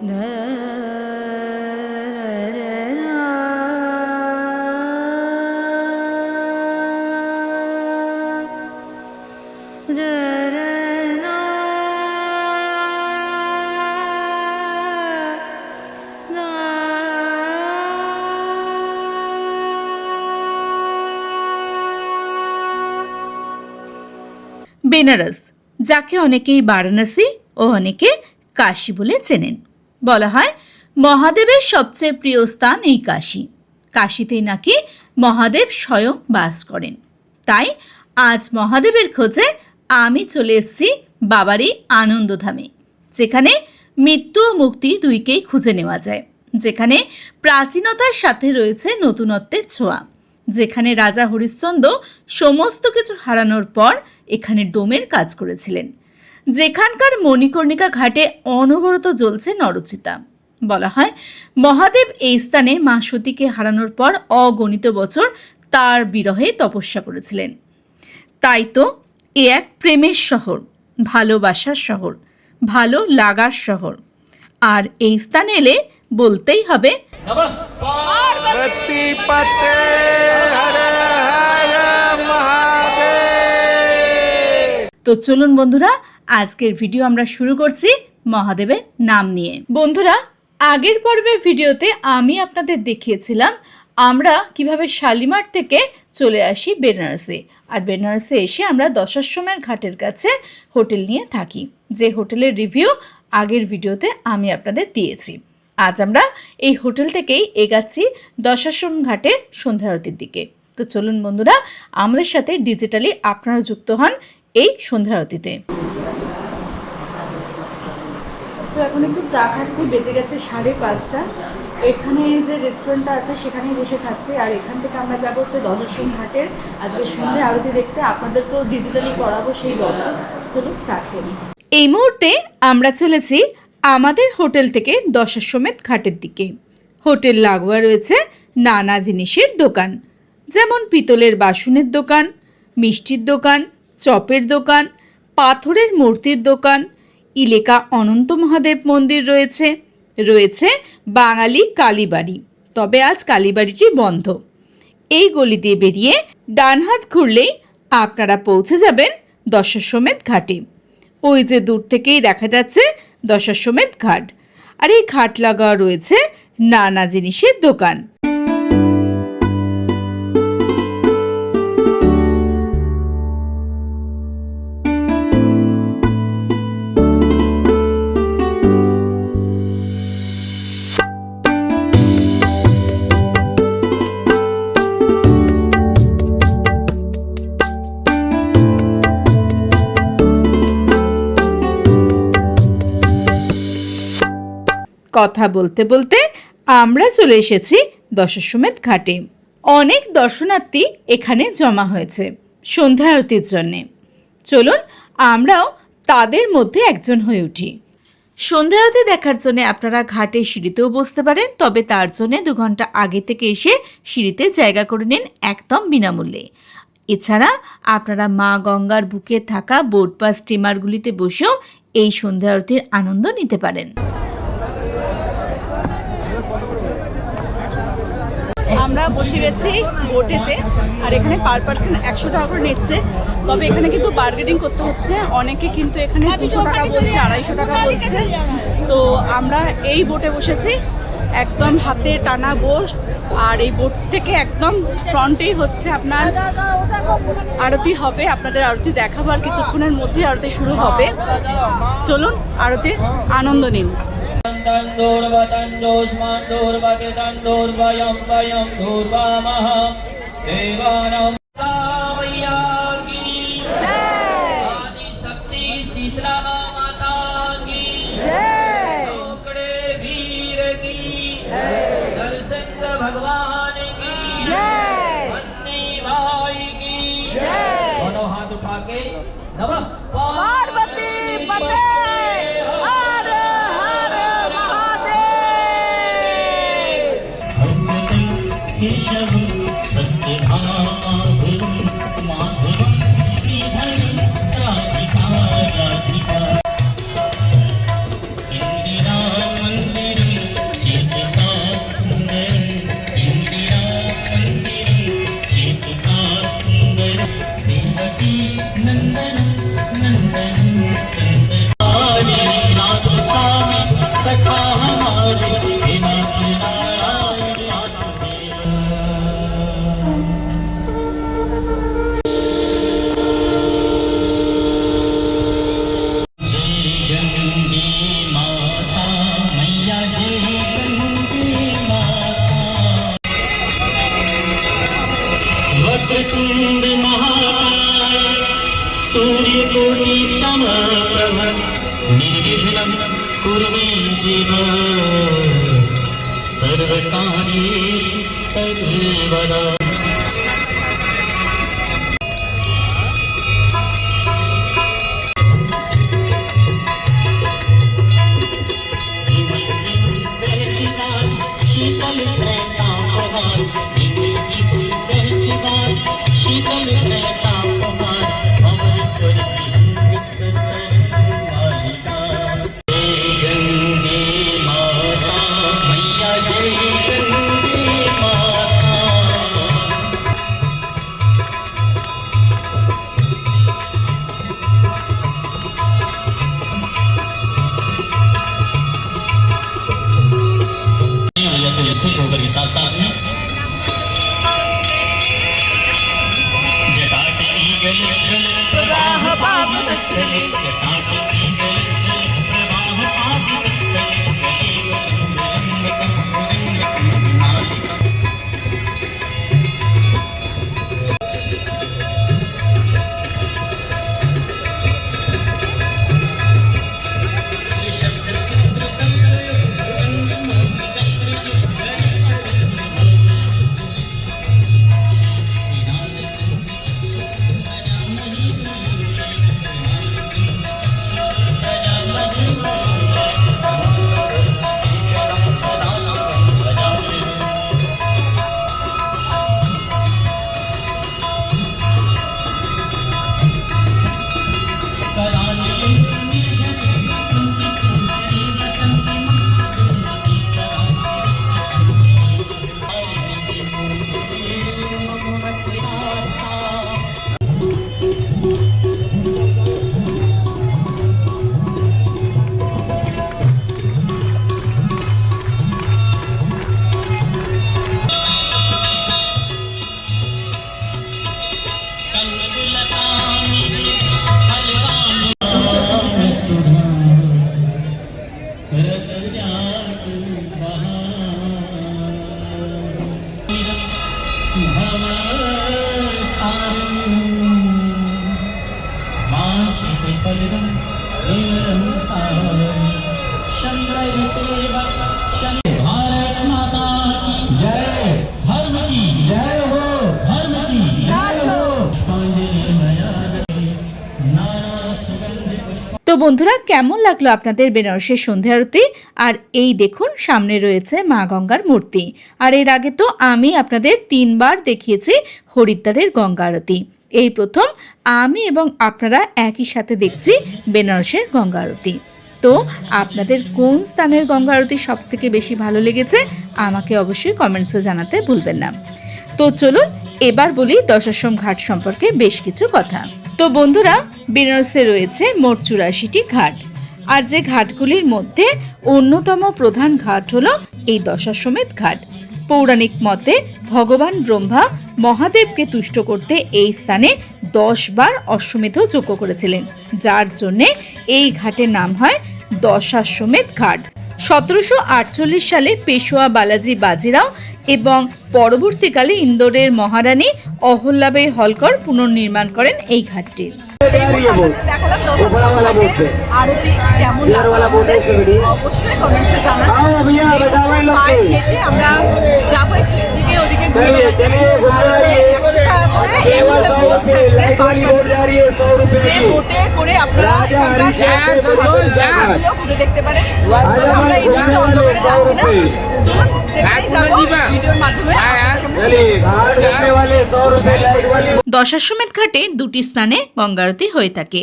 বেনারস, যাকে অনেকেই বারাণসী ও অনেকে কাশী বলে চেনেন। বলা হয় মহাদেবের সবচেয়ে প্রিয় স্থান এই কাশী। কাশীতেই নাকি মহাদেব স্বয়ং বাস করেন। তাই আজ মহাদেবের খোঁজে আমি চলে এসেছি বাবারই আনন্দধামে, যেখানে মৃত্যু ও মুক্তি দুইকেই খুঁজে নেওয়া যায়, যেখানে প্রাচীনতার সাথে রয়েছে নতুনত্বের ছোঁয়া, যেখানে রাজা হরিশ্চন্দ্র সমস্ত কিছু হারানোর পর এখানে ডোমের কাজ করেছিলেন, যেখানকার মণিকর্ণিকা ঘাটে অনবরত জ্বলছে নরচিতা। বলা হয় মহাদেব এই স্থানে মা সতীকে হারানোর পর অগণিত বছর তার বিরহে তপস্যা করেছিলেন। তাই তো এ এক প্রেমের শহর, ভালোবাসার শহর, ভালো লাগার শহর। আর এই স্থানে এলে বলতেই হবে তো চলুন বন্ধুরা, আজকের ভিডিও আমরা শুরু করছি মহাদেবের নাম নিয়ে। বন্ধুরা, আগের পর্বের ভিডিওতে আমি আপনাদের দেখিয়েছিলাম আমরা কিভাবে শালিমার থেকে চলে আসি বেনারসে, আর বেনারসে এসে আমরা দশাশ্বমেধ ঘাটের কাছে হোটেল নিয়ে থাকি, যে হোটেলের রিভিউ আগের ভিডিওতে আমি আপনাদের দিয়েছি। আজ আমরা এই হোটেল থেকেই এগাচ্ছি দশাশ্বমেধ ঘাটের সন্ধ্যা আরতির দিকে। তো চলুন বন্ধুরা, আমাদের সাথে ডিজিটালি আপনারা যুক্ত হন এই সন্ধ্যা আরতিতে। তো এখন একটু চা খাচ্ছি, বেজে গেছে 5:30। এখানে যে রেস্টুরেন্টটা আছে সেখানেই বসে খাচ্ছি, আর এখান থেকে আমরা যাবো হচ্ছে দশাশ্বমেধ ঘাটের আজকে সন্ধ্যা আরতি দেখতে। আপনাদেরকেও ডিজিটালি করাবো সেই দর্শন। চলুন চা খেয়ে নিই। এই মুহূর্তে আমরা চলেছি আমাদের হোটেল থেকে দশাশ্বমেধ ঘাটের দিকে। হোটেল লাগোয়া রয়েছে নানা জিনিসের দোকান, যেমন পিতলের বাসনের দোকান, মিষ্টির দোকান, চপের দোকান, পাথরের মূর্তির দোকান, ইলেকা অনন্ত মহাদেব মন্দির রয়েছে, রয়েছে বাঙালি কালীবাড়ি, তবে আজ কালীবাড়িটি বন্ধ। এই গলি দিয়ে বেরিয়ে ডান হাত ঘুরলেই আপনারা পৌঁছে যাবেন দশাশ্বমেধ ঘাটে। ওই যে দূর থেকেই দেখা যাচ্ছে দশাশ্বমেধ ঘাট, আর এই ঘাট লাগা রয়েছে নানা জিনিসের দোকান। কথা বলতে বলতে আমরা চলে এসেছি দশাশ্বমেধ ঘাটে। অনেক দর্শনার্থী এখানে জমা হয়েছে সন্ধ্যা আরতির জন্যে। চলুন আমরাও তাদের মধ্যে একজন হয়ে উঠি। সন্ধ্যা আরতি দেখার জন্য আপনারা ঘাটে সিঁড়িতেও বসতে পারেন, তবে তার জন্য 2 ঘন্টা আগে থেকে এসে সিঁড়িতে জায়গা করে নিন একদম বিনামূল্যে। এছাড়া আপনারা মা গঙ্গার বুকে থাকা বোট বা স্টিমারগুলিতে বসেও এই সন্ধ্যা আরতির আনন্দ নিতে পারেন। আমরা বসে গেছি বোটেতে, আর এখানে পার পার্সন 100 টাকা করে নিচ্ছে। তবে এখানে কিন্তু বার্গেনিং করতে হচ্ছে, অনেকে কিন্তু এখানে 200 টাকা বলছে, 250 টাকা বলছে। তো আমরা এই বোটে বসেছি, একদম হাতে টানা বোট, আর এই বোট থেকে একদম ফ্রন্টেই হচ্ছে আপনার আরতি হবে। আপনাদের আরতি দেখাবার কিছুক্ষণের মধ্যে আরতি শুরু হবে। চলুন আরতির আনন্দ নিন। भगवान की जय, अन्नी भाई की जय। दोनों हाथ उठा के नमः पार्वती पते हर हर महादेव। केशव सत्यभामा निर्विघ्नं कुरु देव सर्वकार्येषु सर्वदा। তো বন্ধুরা, কেমন লাগলো আপনাদের বেনারসের সন্ধ্যা আরতি? আর এই দেখুন সামনে রয়েছে মা গঙ্গার মূর্তি। আর এর আগে তো আমি আপনাদের 3 বার দেখিয়েছি হরিদ্বারের গঙ্গা আরতি। এই প্রথম আমি এবং আপনারা একই সাথে দেখছি বেনারসের গঙ্গা আরতি। তো আপনাদের কোন স্থানের গঙ্গা আরতি সব থেকে বেশি ভালো লেগেছে আমাকে অবশ্যই কমেন্টসে জানাতে ভুলবেন না। তো চলুন এবার বলি দশাশ্রম ঘাট সম্পর্কে বেশ কিছু কথা। তো বন্ধুরা, বেনারসে রয়েছে মোট 84টি ঘাট। আর যে ঘাটগুলির মধ্যে অন্যতম প্রধান ঘাট হলো এই দশাশ্বমেধ ঘাট। পৌরাণিক মতে ভগবান ব্রহ্মা মহাদেবকে তুষ্ট করতে এই স্থানে 10 বার অশ্বমেধ যজ্ঞ করেছিলেন, যার জন্যে এই ঘাটের নাম হয় দশাশ্বমেধ ঘাট। 1748 সালে পেশোয়া বালাজি বাজিরাও এবং পরবর্তীকালে ইন্দোরের মহারানী অহল্যাবাই হলকর পুনর্নির্মাণ করেন এই ঘাটটি। আরতি কেমন অবশ্যই কমেন্টসে জানান। আমরা যাবো একটু ওদিকে করে আপনারা দেখতে পারেন। আমরা এই যাচ্ছি না, দশাশ্বমেধ ঘাটে 2টি স্থানে গঙ্গা আরতি হয়ে থাকে।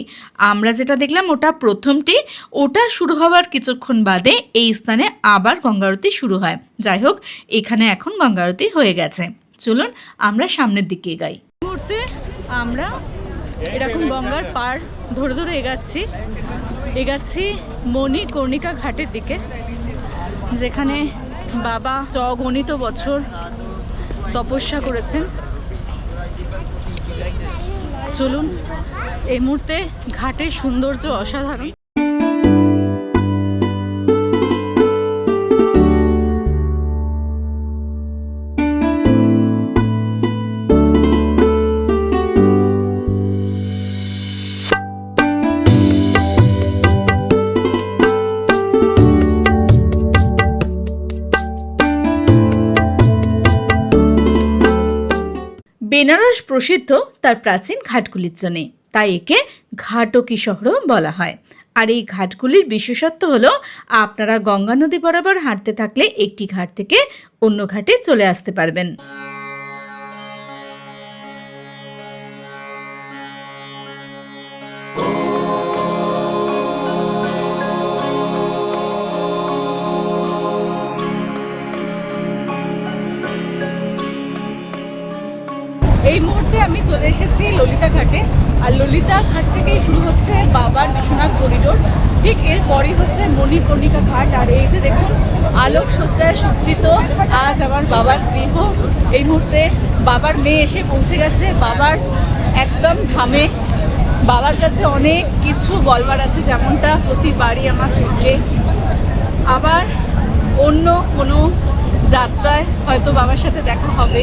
আমরা যেটা দেখলাম ওটা প্রথমটি, ওটা শুরু হওয়ার কিছুক্ষণ বাদে এই স্থানে আবার গঙ্গা আরতি শুরু হয়। যাই হোক, এখানে এখন গঙ্গা আরতি হয়ে গেছে। চলুন আমরা সামনের দিকে এগাই। মুহূর্তে আমরা এরকম গঙ্গার পাড় ধরে ধরে এগাচ্ছি মণিকর্ণিকা ঘাটের দিকে, যেখানে বাবা অগণিত বছর তপস্যা করেছেন। চলুন, এই মুহূর্তে ঘাটের সৌন্দর্য অসাধারণ। বেনারস প্রসিদ্ধ তার প্রাচীন ঘাটগুলির জন্যে, তাই একে ঘাটকী শহরও বলা হয়। আর এই ঘাটগুলির বিশেষত্ব হলো আপনারা গঙ্গা নদী বরাবর হাঁটতে থাকলে একটি ঘাট থেকে অন্য ঘাটে চলে আসতে পারবেন। এই মুহূর্তে আমি চলে এসেছি ললিতা ঘাটে। আর ললিতা ঘাট থেকেই শুরু হচ্ছে বাবার বিশ্বনাথ করিডোর, ঠিক এরপরই হচ্ছে মণিকর্ণিকা ঘাট। আর এই যে দেখুন আলোকসজ্জায় সজ্জিত আজ আমার বাবার গৃহ। এই মুহূর্তে বাবার মেয়ে এসে পৌঁছে গেছে বাবার একদম ধামে। বাবার কাছে অনেক কিছু বলবার আছে, যেমনটা প্রতিবারই আমার থেকে। আবার অন্য কোনো যাত্রায় হয়তো বাবার সাথে দেখা হবে,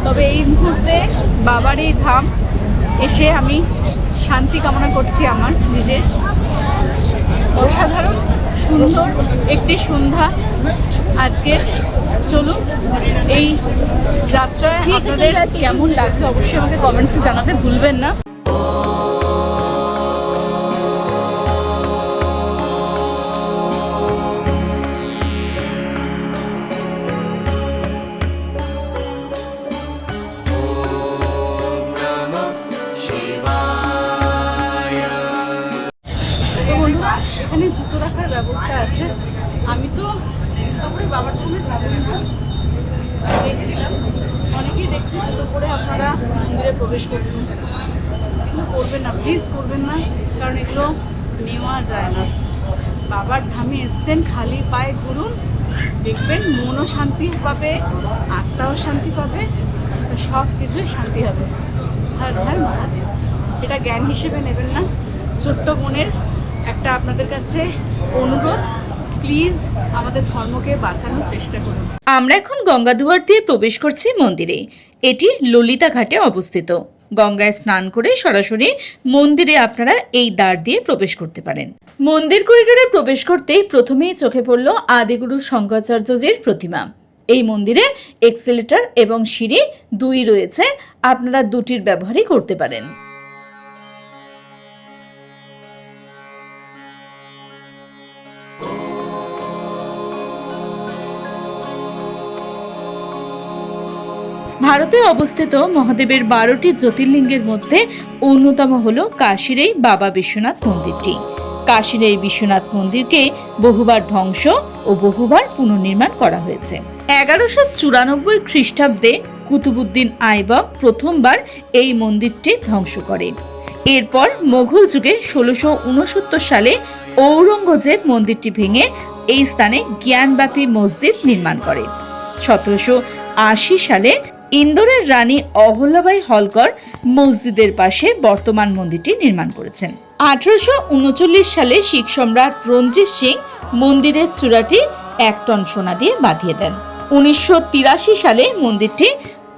তবে এই মুহূর্তে বাবার এই ধাম এসে আমি শান্তি কামনা করছি আমার নিজের। অসাধারণ সুন্দর একটি সন্ধ্যা আজকের। চলুন এই যাত্রায় আপনাদের কেমন লাগছে অবশ্যই আমাকে কমেন্টসে জানাতে ভুলবেন না। এখানে জুতো রাখার ব্যবস্থা আছে। আমি তো তারপরে বাবার সঙ্গে যাবো না, রেখে দিলাম। অনেকেই দেখছি জুতো পরে আপনারা মন্দিরে প্রবেশ করছেন, এগুলো করবেন না, প্লিজ করবেন না, কারণ এগুলো নেওয়া যায় না। বাবার ধামে এসছেন, খালি পায়ে ঘুরুন, দেখবেন মনও শান্তি পাবে, আত্মাও শান্তি পাবে, সব কিছুই শান্তি হবে। হর হর মহাদেব। এটা জ্ঞান হিসেবে নেবেন না। ছোট্ট বোনের একটা আপনাদের কাছে অনুরোধ, প্লিজ আমাদের ধর্মকে বাঁচানোর চেষ্টা করুন। আমরা এখন গঙ্গাদুয়ার দিয়ে প্রবেশ করছি মন্দিরে। এটি ললিতা ঘাটে অবস্থিত। গঙ্গায় স্নান করে সরাসরি মন্দিরে আপনারা এই দ্বার দিয়ে প্রবেশ করতে পারেন। মন্দির করিডোরে প্রবেশ করতেই প্রথমেই চোখে পড়ল আদিগুরু শঙ্করাচার্যজির প্রতিমা। এই মন্দিরে এক্সেলেটর এবং সিঁড়ি দুই রয়েছে, আপনারা দুটির ব্যবহারই করতে পারেন। ভারতে অবস্থিত মহাদেবের 12টি জ্যোতির্লিঙ্গের মধ্যে অন্যতম হল কাশীর এই বাবা বিশ্বনাথ মন্দিরটি। কাশীর এই বিশ্বনাথ মন্দিরকে বহুবার ধ্বংস ও বহুবার পুনর্নির্মাণ করা হয়েছে। 1194 খ্রিস্টাব্দে কুতুবুদ্দিন আইবক প্রথমবার এই মন্দিরটি ধ্বংস করেন। এরপর মোগল যুগে 1669 সালে ঔরঙ্গজেব মন্দিরটি ভেঙে এই স্থানে জ্ঞানব্যাপী মসজিদ নির্মাণ করে। 1780 সালে ইন্দোরের রানী অহল্যাবাই হলকর মসজিদের পাশে বর্তমান মন্দিরটি নির্মাণ করেছেন। 1839 সালে শিখ সম্রাট রঞ্জিত সিং মন্দিরের চূড়াটি 1 টন সোনা দিয়ে বাঁধিয়ে দেন। 1983 সালে মন্দিরটি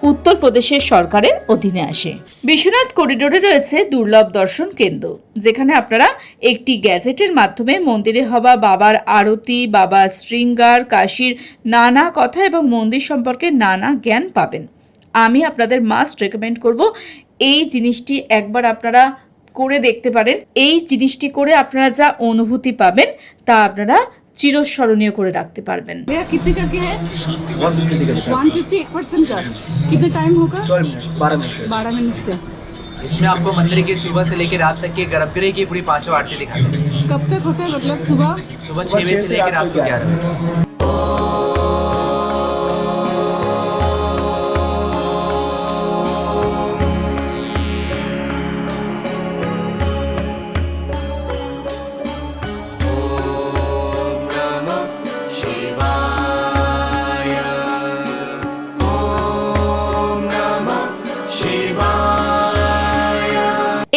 উত্তরপ্রদেশের সরকারের অধীনে আসে। বিশ্বনাথ করিডোরে রয়েছে দুর্লভ দর্শন কেন্দ্র, যেখানে আপনারা একটি গ্যাজেটের মাধ্যমে মন্দিরে হওয়া বাবার আরতি, বাবার শৃঙ্গার, কাশীর নানা কথা এবং মন্দির সম্পর্কে নানা জ্ঞান পাবেন। আমি আপনাদের মাস্ট রেকমেন্ড করব এই জিনিসটি একবার আপনারা করে দেখতে পারেন। এই জিনিসটি করে আপনারা যা অনুভূতি পাবেন তা আপনারা চিরস্মরণীয় করে রাখতে পারবেন। भैया कितने करके है? 150 1% का कितना टाइम होगा? 12 मिनट का। इसमें आपको मंदिर की सुबह से लेकर रात तक की गर्भगृह की पूरी 5 आरती दिखाते हैं। कब तक होता है, मतलब सुबह 6 बजे से लेकर रात को 11 बजे।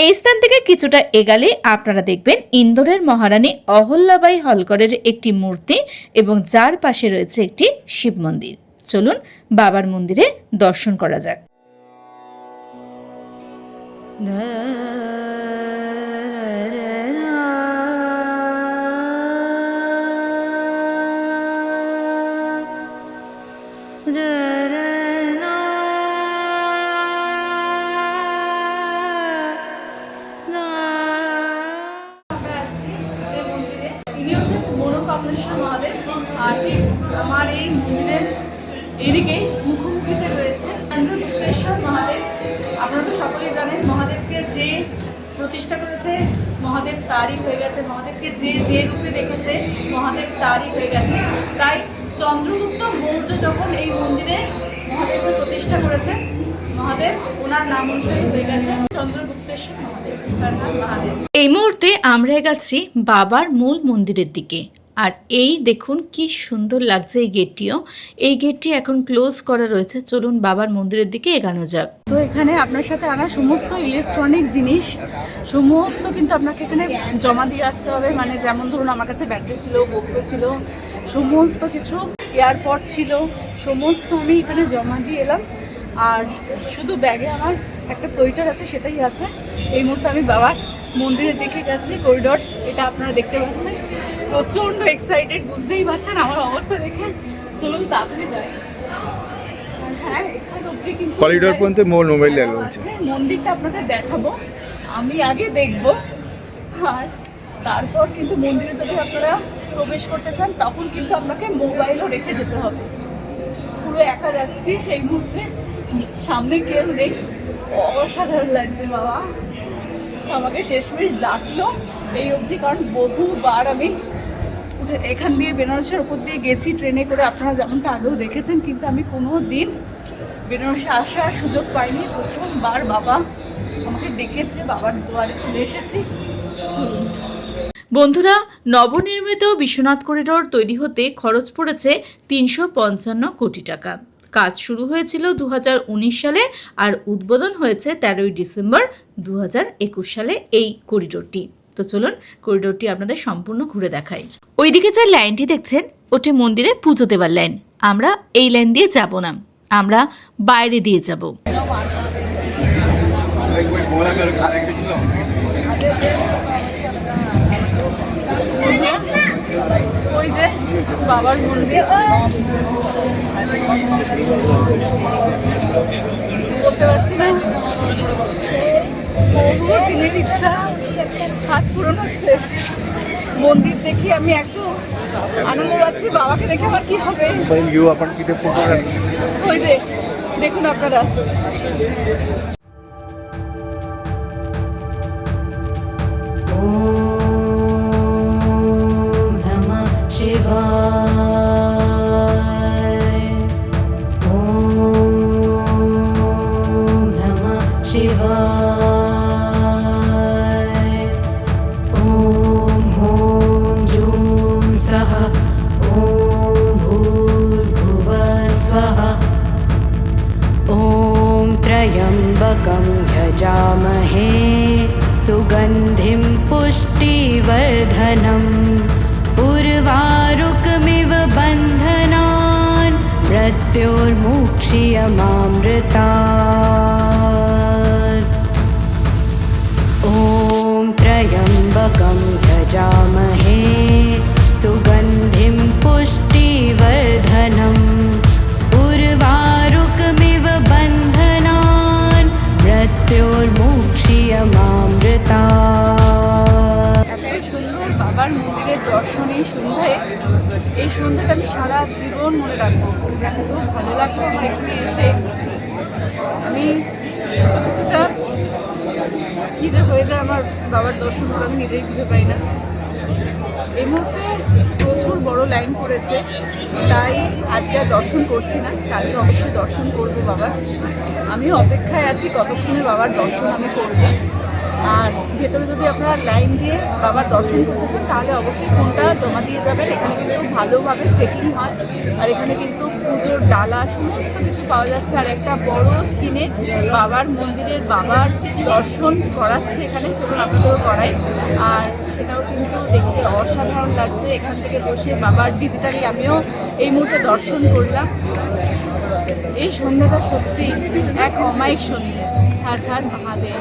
এই স্থান থেকে কিছুটা এগালে আপনারা দেখবেন ইন্দোরের মহারানী অহল্যাবাই হলকরের একটি মূর্তি এবং যার পাশে রয়েছে একটি শিব মন্দির। চলুন বাবার মন্দিরে দর্শন করা যাক। বামনেশ্বর মহাদেব। আর ঠিক আমার এই মন্দিরের এইদিকেই মুখোমুখিতে রয়েছে চন্দ্রগুপ্তেশ্বর মহাদেব। আপনারা তো সকলেই জানেন মহাদেবকে যে প্রতিষ্ঠা করেছে মহাদেব তারই হয়ে গেছে, মহাদেবকে যে যে রূপে দেখেছে মহাদেব তারই হয়ে গেছে। তাই চন্দ্রগুপ্ত মৌর্য যখন এই মন্দিরে মহাদেবকে প্রতিষ্ঠা করেছে, মহাদেব ওনার নাম অনুসারে হয়ে গেছে চন্দ্রগুপ্তেশ্বর মহাদেব, তার নাম মহাদেব। এই মুহূর্তে আমরা গেছি বাবার মূল মন্দিরের দিকে। আর এই দেখুন কি সুন্দর লাগছে এই গেটটিও। এই গেটটি এখন ক্লোজ করা রয়েছে। চলুন বাবার মন্দিরের দিকে এগোনো যাক। তো এখানে আপনার সাথে আনা সমস্ত ইলেকট্রনিক জিনিস সমস্ত কিন্তু আপনাকে এখানে জমা দিয়ে আসতে হবে। মানে যেমন ধরুন আমার কাছে ব্যাটারি ছিল, গোপ্রো ছিল, সমস্ত কিছু এয়ারপড ছিল, সমস্ত আমি এখানে জমা দিয়ে এলাম। আর শুধু ব্যাগে আমার একটা সোয়েটার আছে, সেটাই আছে। এই মুহূর্তে আমি বাবার মন্দিরে দেখে যাচ্ছি করিডোর, এটা আপনারা দেখতে পাচ্ছেন। প্রচণ্ড এক্সাইটেড, বুঝতেই পারছেন আমার অবস্থা দেখে। চলুন তাড়াতাড়ি যাই। হ্যাঁ, এখানে অবধি কিন্তু করিডোর পর্যন্ত মোবাইল আছে। মন্দিরটা আপনাদের দেখাবো, আমি আগে দেখবো। আর তারপর কিন্তু মন্দিরে যদি আপনারা প্রবেশ করতে চান তখন কিন্তু আপনাকে মোবাইলও রেখে যেতে হবে। পুরো একা যাচ্ছি এই মুহূর্তে, সামনে কেউ নেই। অসাধারণ লাগছে বাবা, আমাকে শেষমেশ ডাকলো এই অবধি, কারণ বহুবার আমি এখান দিয়ে বেনারসের ওপর দিয়ে গেছি ট্রেনে করে, আপনারা যেমনটা আগেও দেখেছেন। কিন্তু আমি কোনো দিন বেনারসে আসার সুযোগ পাইনি। প্রথমবার বাবা আমাকে ডেকেছে, বাবার দুয়ারে চলে এসেছি। চলুন বন্ধুরা, নবনির্মিত বিশ্বনাথ করিডোর তৈরি হতে খরচ পড়েছে 355 কোটি টাকা। কাজ শুরু হয়েছিল 2019 সালে আর উদ্বোধন হয়েছে 13ই ডিসেম্বর 2021 সালে এই করিডোরটি। তো চলুন করিডোরটি আপনাদের সম্পূর্ণ ঘুরে দেখাই। ওইদিকে যে লাইনটি দেখছেন ওটি মন্দিরে পুজো দেওয়ার লাইন। আমরা এই লাইন দিয়ে যাব না, আমরা বাইরে দিয়ে যাব। ওই যে বাবার মন্দির, করতে পারছি না। বহু দিনের ইচ্ছা আজ পূরণ হচ্ছে। মন্দির দেখি আমি একদম আনন্দ পাচ্ছি, বাবাকে দেখে আমার কি হবে। ওই যে দেখুন আপনারা, त्र्यम्बकं यजामहे सुगन्धिं पुष्टिवर्धनम् उर्वारुकमिव बन्धनान् मृत्योर्मुक्षीयमामृतात्। ॐ त्र्यम्बकं यजामहे सुगन्धिं पुष्टिवर्धनम् उर्वारुकमिव बन्धनान् मृत्योर्मुक्षीयमामृतात्। এত সুন্দর বাবার মন্দিরের দর্শন এই সন্ধ্যায়, এই সন্ধ্যাটা আমি সারা জীবন মনে রাখবো। এত ভালো লাগলো আমার এখানে এসে। আমি কিছুটা কী যে হয়ে যায় আমার বাবার দর্শন করে আমি নিজেই বুঝে পাই না। এই মুহূর্তে প্রচুর বড় লাইন পড়েছে, তাই আজকে আর দর্শন করছি না। কালকে অবশ্যই দর্শন করবো বাবার। আমিও অপেক্ষায় আছি কতক্ষণে বাবার দর্শন আমি করবো। আর ভেতরে যদি আপনারা লাইন দিয়ে বাবার দর্শন করতে চান তাহলে অবশ্যই ফোনটা জমা দিয়ে যাবেন। এখানে কিন্তু ভালোভাবে চেকিং হয়। আর এখানে কিন্তু পুজোর ডালা সমস্ত কিছু পাওয়া যাচ্ছে। আর একটা বড় স্ক্রিনে বাবার মন্দিরের বাবার দর্শন করাচ্ছে এখানে। চলুন আপনাদেরও করাই। আর সেটাও কিন্তু দেখতে অসাধারণ লাগছে। এখান থেকে বসে বাবার ডিজিটালি আমিও এই মুহূর্তে দর্শন করলাম। এই সন্ধ্যাটা সত্যি এক অমায়িক সন্ধ্যা। হর হর মহাদেব।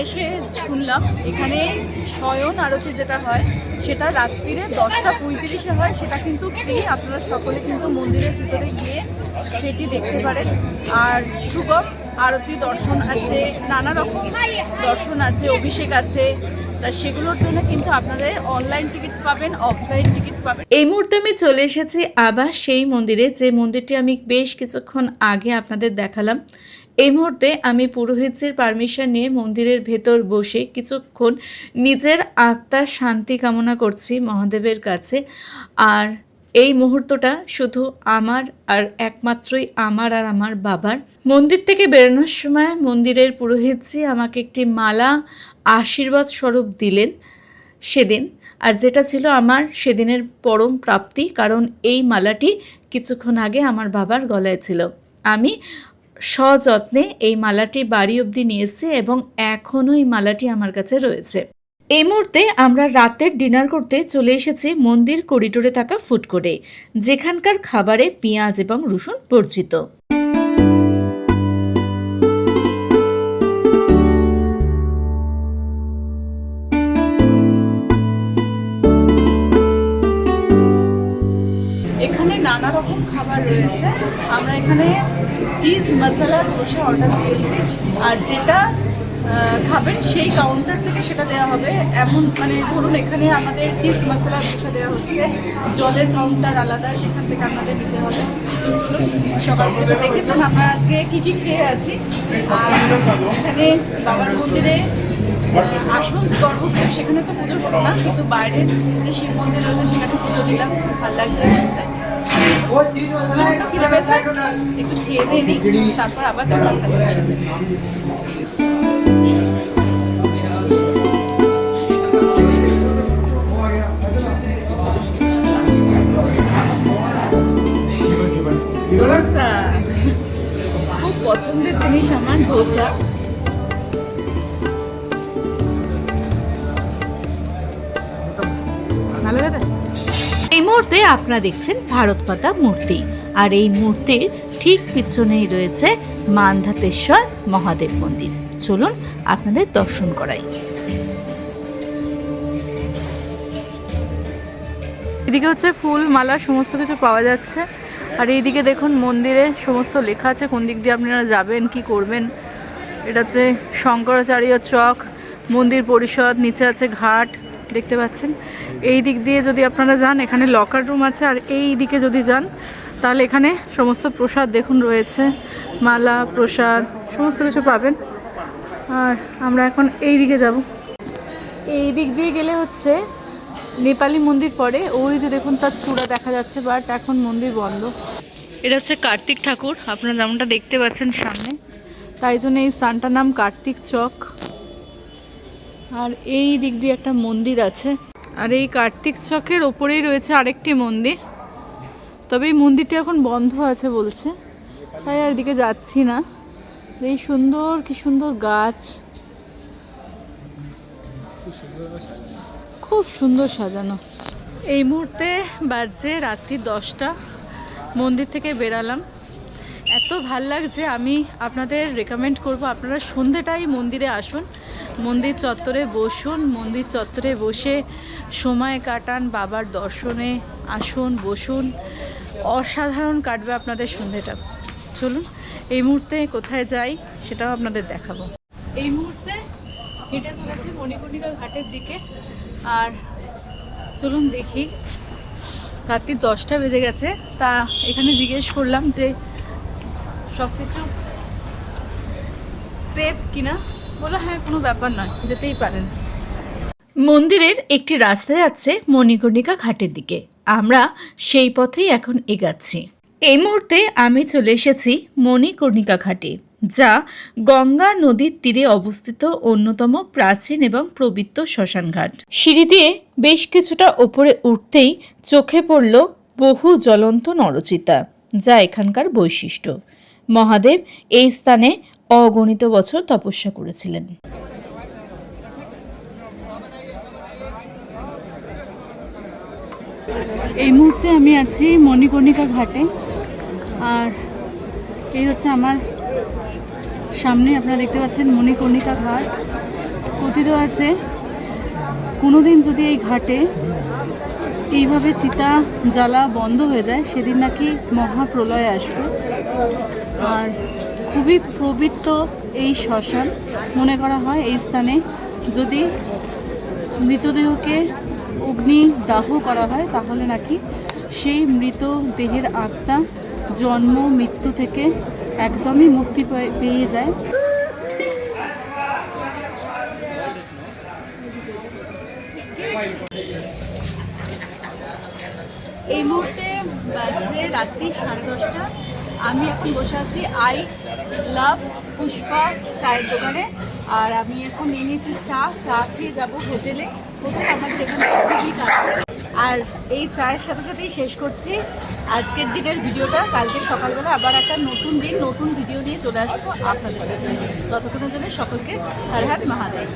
এসে শুনলাম এখানে শয়ন আরতি যেটা হয় সেটা রাত্রিরে 10:35 হয়, সেটা কিন্তু ফ্রি। আপনারা সকলে কিন্তু মন্দিরের ভিতরে গিয়ে সেটি দেখতে পারেন। আর সুগম আরতি দর্শন আছে, নানা রকম দর্শন আছে, অভিষেক আছে, তা সেগুলোর জন্য কিন্তু আপনাদের অনলাইন টিকিট পাবেন, অফলাইন টিকিট পাবেন। এই মুহূর্তে আমি চলে এসেছি আবার সেই মন্দিরে, যে মন্দিরটি আমি বেশ কিছুক্ষণ আগে আপনাদের দেখালাম। এই মুহূর্তে আমি পুরোহিতের পারমিশন নিয়ে মন্দিরের ভেতর বসে কিছুক্ষণ নিজের আত্মার শান্তি কামনা করছি মহাদেবের কাছে। আর এই মুহূর্তটা শুধু আমার আর একমাত্রই আমার আর আমার বাবার। মন্দির থেকে বেরোনোর সময় মন্দিরের পুরোহিতজি আমাকে একটি মালা আশীর্বাদ স্বরূপ দিলেন সেদিন, আর যেটা ছিল আমার সেদিনের পরম প্রাপ্তি, কারণ এই মালাটি কিছুক্ষণ আগে আমার বাবার গলায় ছিল। আমি সযত্নে এই মালাটি বাড়ি অবধি নিয়ে এসেছি এবং এখনও এই মালাটি আমার কাছে রয়েছে। এই মুহূর্তে আমরা রাতের ডিনার করতে চলে এসেছি মন্দির করিডোরে থাকা ফুড কোর্টে, যেখানকার খাবারে পেঁয়াজ এবং রসুন বর্জিত। এখানে নানা রকম খাবার রয়েছে। আমরা এখানে চিজ মশলা ধোসা অর্ডার দিয়েছি, আর যেটা খাবেন সেই কাউন্টার থেকে সেটা দেওয়া হবে। এমন মানে ধরুন এখানে আমাদের চিজ মশলা ধোসা দেওয়া হচ্ছে, জলের কাউন্টার আলাদা, সেখান থেকে আপনাদের নিতে হবে। তো চলুন, সকাল থেকে দেখেছেন আমরা আজকে কী কী খেয়ে আছি। আর এখানে বাবার মন্দিরে আসল গর্ভগৃহ, সেখানে তো পুজো করবো না, কিন্তু বাইরের যে শিব মন্দির রয়েছে সেখানে পুজো দিলাম, ভালো লাগছে। খিদে পেয়েছে, একটু খেয়ে দিয়ে নিই, তারপর আবার দেখা হচ্ছে। খুব পছন্দের জিনিস আমার ধোসা। ভালো লাগে। এই মুহূর্তে আপনারা দেখছেন ভারত মাতা মূর্তি, আর এই মূর্তির ঠিক পিছনেই রয়েছে মান্ধাতেশ্বর মহাদেব মন্দির। চলুন আপনাদের দর্শন করাই। এদিকে হচ্ছে ফুল মালা সমস্ত কিছু পাওয়া যাচ্ছে, আর এইদিকে দেখুন মন্দিরে সমস্ত লেখা আছে কোন দিক দিয়ে আপনারা যাবেন, কি করবেন। এটা হচ্ছে শঙ্করাচার্য চক, মন্দির পরিষদ, নিচে আছে ঘাট, দেখতে পাচ্ছেন। এই দিক দিয়ে যদি আপনারা যান এখানে লকার রুম আছে, আর এই দিকে যদি যান তাহলে এখানে সমস্ত প্রসাদ দেখুন রয়েছে, মালা প্রসাদ সমস্ত কিছু পাবেন। আর আমরা এখন এই দিকে যাব। এই দিক দিয়ে গেলে হচ্ছে নেপালি মন্দির পড়ে, ওই যে দেখুন তার চূড়া দেখা যাচ্ছে, বাট এখন মন্দির বন্ধ। এটা হচ্ছে কার্তিক ঠাকুর, আপনারা যেমনটা দেখতে পাচ্ছেন সামনে, তাই জন্য এই স্থানটার নাম কার্তিক চক। আর এই দিক দিয়ে একটা মন্দির আছে, আর এই কার্তিক চকের ওপরেই রয়েছে আরেকটি মন্দির, তবে এই মন্দিরটা এখন বন্ধ আছে বলছে, তাই আর এদিকে যাচ্ছি না। এই সুন্দর, কি সুন্দর গাছ, খুব সুন্দর সাজানো। এই মুহূর্তে বাজছে রাত্রি 10টা, মন্দির থেকে বেরালাম। এত ভাল লাগছে, আমি আপনাদের রেকমেন্ড করব আপনারা সন্ধেটাই মন্দিরে আসুন, মন্দির চত্বরে বসুন, মন্দির চত্বরে বসে সময় কাটান, বাবার দর্শনে আসুন, বসুন, অসাধারণ কাটবে আপনাদের সন্ধেটা। চলুন এই মুহূর্তে কোথায় যাই সেটাও আপনাদের দেখাবো। এই মুহূর্তে হেঁটে চলেছি মণিকর্ণিকা ঘাটের দিকে, আর চলুন দেখি। রাত্রি 10টা বেজে গেছে, তা এখানে জিজ্ঞেস করলাম যে সব কিছু সেফ কিনা, বলো হ্যাঁ কোনো ব্যাপার নয়, যেতেই পারেন। মন্দিরের একটি রাস্তা যাচ্ছে মণিকর্ণিকা ঘাটের দিকে, আমরা সেই পথেই এখন এগাচ্ছি। এই মুহূর্তে আমি চলে এসেছি মণিকর্ণিকা ঘাটে, যা গঙ্গা নদীর তীরে অবস্থিত অন্যতম প্রাচীন এবং পবিত্র শ্মশানঘাট। সিঁড়ি দিয়ে বেশ কিছুটা ওপরে উঠতেই চোখে পড়ল বহু জ্বলন্ত নরচিতা, যা এখানকার বৈশিষ্ট্য। মহাদেব এই স্থানে অগণিত বছর তপস্যা করেছিলেন। এই মুহূর্তে আমি আছি মণিকর্ণিকা ঘাটে, আর এই হচ্ছে আমার সামনে আপনারা দেখতে পাচ্ছেন মণিকর্ণিকা ঘাট। কথিত আছে কোনোদিন যদি এই ঘাটে এইভাবে চিতা জ্বালা বন্ধ হয়ে যায় সেদিন নাকি মহাপ্রলয় আসবে। আর খুবই পবিত্র এই শ্মশান, মনে করা হয় এই স্থানে যদি মৃতদেহকে অগ্নিদাহ করা হয় তাহলে নাকি সেই মৃতদেহের আত্মা জন্ম মৃত্যু থেকে একদমই মুক্তি পেয়ে যায়। এই মুহূর্তে বাজে রাত্রি 10:30। আমি এখন বসে আছি আই লাভ পুষ্পা চায়ের দোকানে। আর আমি এখন নিয়ে নিয়েছি চা খেয়ে যাবো হোটেলে। আমাদের এখানে পিকনিক আছে। আর এই চায়ের সাথে সাথেই শেষ করছি আজকের দিনের ভিডিওটা। কালকে সকালবেলা আবার একটা নতুন দিন নতুন ভিডিও নিয়ে চলে আসবো আপনাদের কাছে। ততক্ষণের জন্য সকলকে হর হর মহাদেব।